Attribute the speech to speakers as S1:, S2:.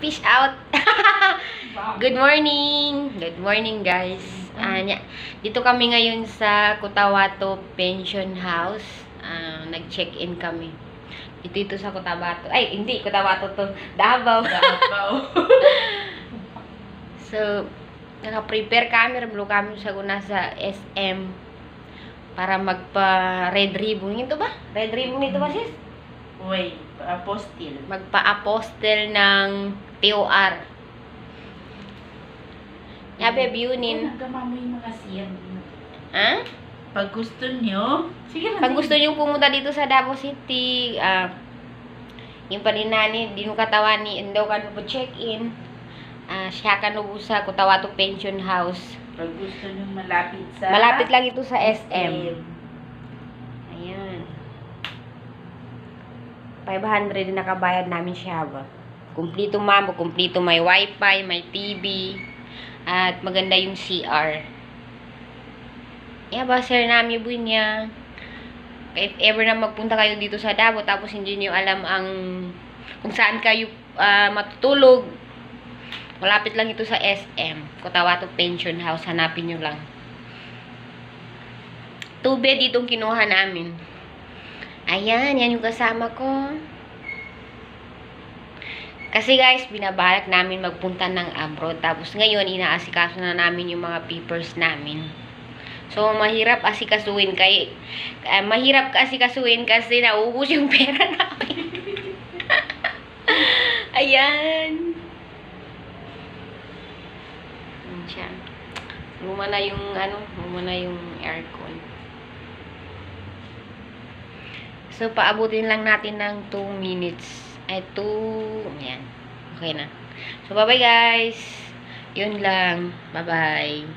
S1: Peace out. Good morning. Good morning, guys. Dito kami ngayon sa Cotabato Pension House. Nag-check-in kami. Dito sa Cotabato. Ay, hindi Cotabato to. Davao. So, naka-prepare kami. Ramlo kami sa sa SM para magpa-red ribbon. Ito ba? Red ribbon ito ba, sis?
S2: Uy, apostil.
S1: Magpa-apostle ng TOR. Yabe, biyunin.
S2: Nagkamamoy mga siyam.
S1: Ha?
S2: Pag gusto nyo, sige na.
S1: Pag gusto nyo pumunta dito sa Davao City, yung paninani, di nung katawan ni Indo ka po check-in. Siya ka nubo sa Cotabato Pension House.
S2: Pag gusto nyo malapit sa...
S1: Malapit lang ito sa SM. Ayan. 500 din nakabayad namin siya ba. Kumplito mamo, kumplito may wifi, may TV, at maganda yung CR. Yeah ba, sir namin bu niya. If ever na magpunta kayo dito sa Davao, tapos hindi niyo alam kung saan kayo matutulog, malapit lang ito sa SM, Cotabato Pension House. Hanapin nyo lang. 2 bed itong kinuha namin. Ayan, yan yung kasama ko. Kasi guys, binabalak namin magpunta ng abroad. Tapos ngayon, inaasikaso na namin yung mga papers namin. So, mahirap asikasuin mahirap asikasuin kasi naubos yung pera namin. Ayan. Ayan siya. Luma na yung aircon. So, paabutin lang natin ng 2 minutes. Ay, 2. Ayan. Okay na. So, bye-bye guys. Yun lang. Bye-bye.